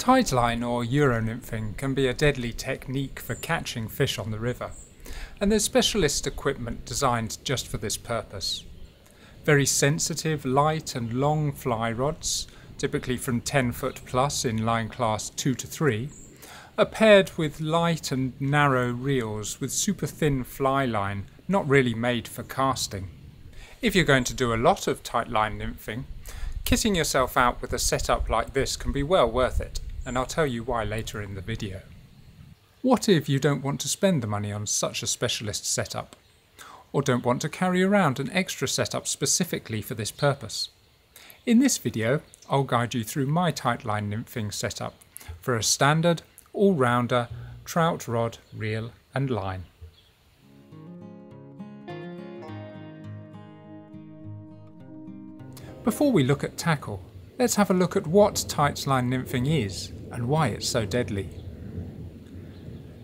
Tideline or Euronymphing can be a deadly technique for catching fish on the river, and there's specialist equipment designed just for this purpose. Very sensitive, light and long fly rods, typically from 10 foot plus in line class 2 to 3, are paired with light and narrow reels with super thin fly line, not really made for casting. If you're going to do a lot of tightline nymphing, kitting yourself out with a setup like this can be well worth it, and I'll tell you why later in the video. What if you don't want to spend the money on such a specialist setup, or don't want to carry around an extra setup specifically for this purpose? In this video, I'll guide you through my tightline nymphing setup for a standard, all-rounder, trout rod, reel and line. Before we look at tackle, let's have a look at what tightline nymphing is and why it's so deadly.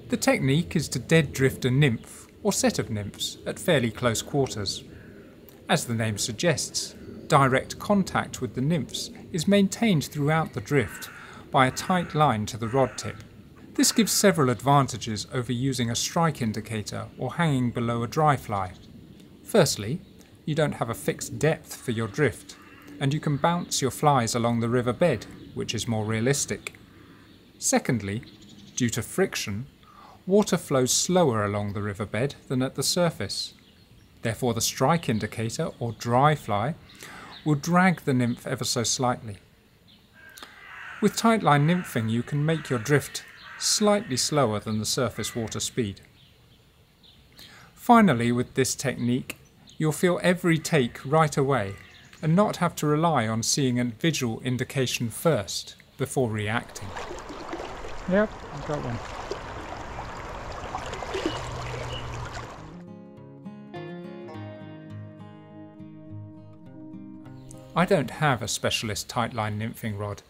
The technique is to dead drift a nymph or set of nymphs at fairly close quarters. As the name suggests, direct contact with the nymphs is maintained throughout the drift by a tight line to the rod tip. This gives several advantages over using a strike indicator or hanging below a dry fly. Firstly, you don't have a fixed depth for your drift, and you can bounce your flies along the river bed, which is more realistic. Secondly, due to friction, water flows slower along the river bed than at the surface. Therefore the strike indicator, or dry fly, will drag the nymph ever so slightly. With tightline nymphing you can make your drift slightly slower than the surface water speed. Finally, with this technique, you'll feel every take right away and not have to rely on seeing a visual indication first before reacting. Yep, I've got one. I don't have a specialist tightline nymphing rod,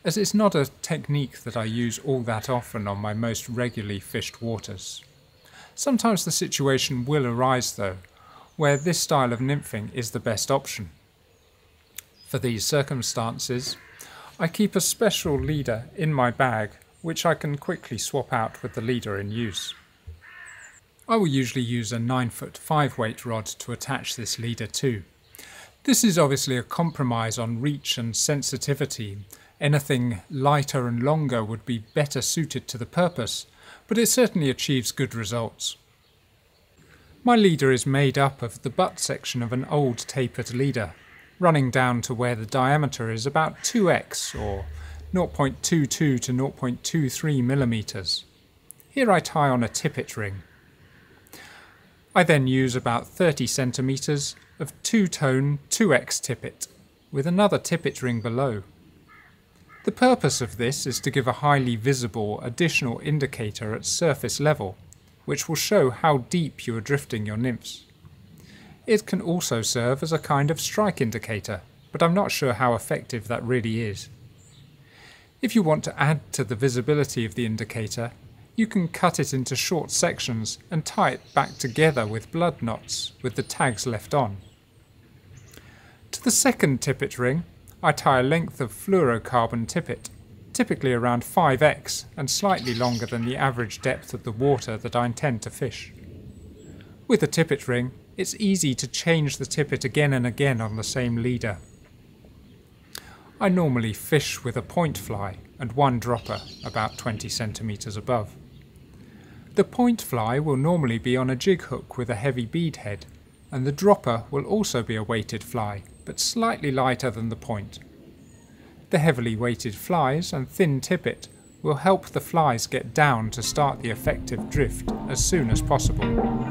as it's not a technique that I use all that often on my most regularly fished waters. Sometimes the situation will arise though, where this style of nymphing is the best option. For these circumstances, I keep a special leader in my bag which I can quickly swap out with the leader in use. I will usually use a 9-foot 5-weight rod to attach this leader to. This is obviously a compromise on reach and sensitivity. Anything lighter and longer would be better suited to the purpose, but it certainly achieves good results. My leader is made up of the butt section of an old tapered leader, running down to where the diameter is about 2x or 0.22 to 0.23 millimeters. Here I tie on a tippet ring. I then use about 30 centimeters of two-tone 2x tippet with another tippet ring below. The purpose of this is to give a highly visible additional indicator at surface level, which will show how deep you are drifting your nymphs. It can also serve as a kind of strike indicator, but I'm not sure how effective that really is. If you want to add to the visibility of the indicator, you can cut it into short sections and tie it back together with blood knots, with the tags left on. To the second tippet ring, I tie a length of fluorocarbon tippet, typically around 5x and slightly longer than the average depth of the water that I intend to fish. With a tippet ring, it's easy to change the tippet again and again on the same leader. I normally fish with a point fly and one dropper about 20 centimeters above. The point fly will normally be on a jig hook with a heavy bead head, and the dropper will also be a weighted fly, but slightly lighter than the point. The heavily weighted flies and thin tippet will help the flies get down to start the effective drift as soon as possible.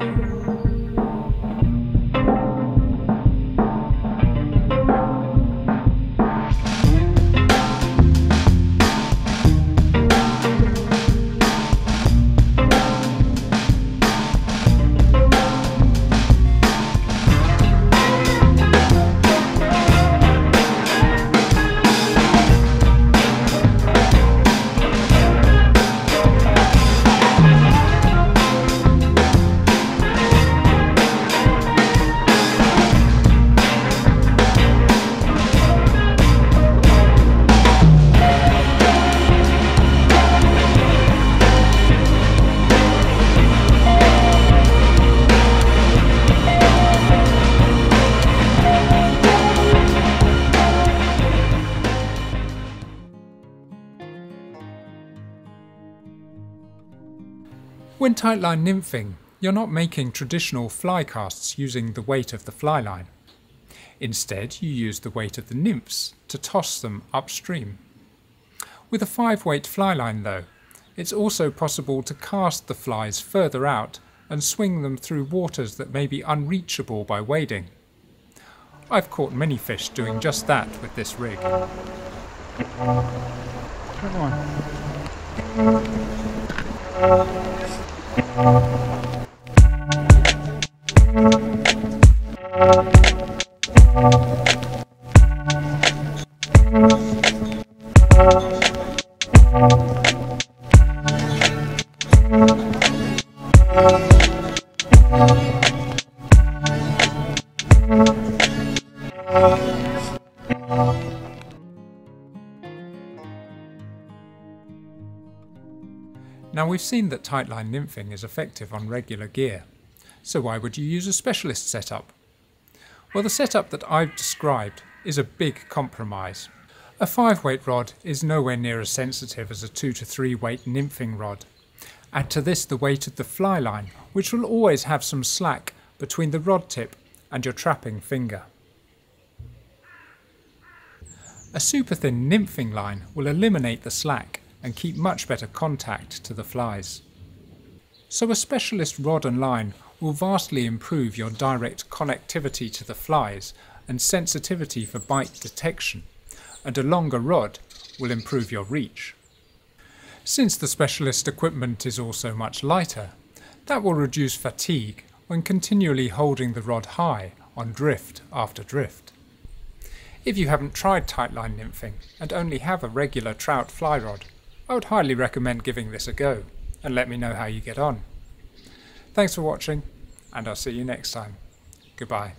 When tightline nymphing, you're not making traditional fly casts using the weight of the fly line. Instead, you use the weight of the nymphs to toss them upstream. With a 5-weight fly line though, it's also possible to cast the flies further out and swing them through waters that may be unreachable by wading. I've caught many fish doing just that with this rig. Come on. Now we've seen that tightline nymphing is effective on regular gear, so why would you use a specialist setup? Well, the setup that I've described is a big compromise. A 5-weight rod is nowhere near as sensitive as a 2 to 3 weight nymphing rod. Add to this the weight of the fly line, which will always have some slack between the rod tip and your trapping finger. A super thin nymphing line will eliminate the slack and keep much better contact to the flies. So a specialist rod and line will vastly improve your direct connectivity to the flies and sensitivity for bite detection, and a longer rod will improve your reach. Since the specialist equipment is also much lighter, that will reduce fatigue when continually holding the rod high on drift after drift. If you haven't tried tightline nymphing and only have a regular trout fly rod, I would highly recommend giving this a go, and let me know how you get on. Thanks for watching, and I'll see you next time. Goodbye.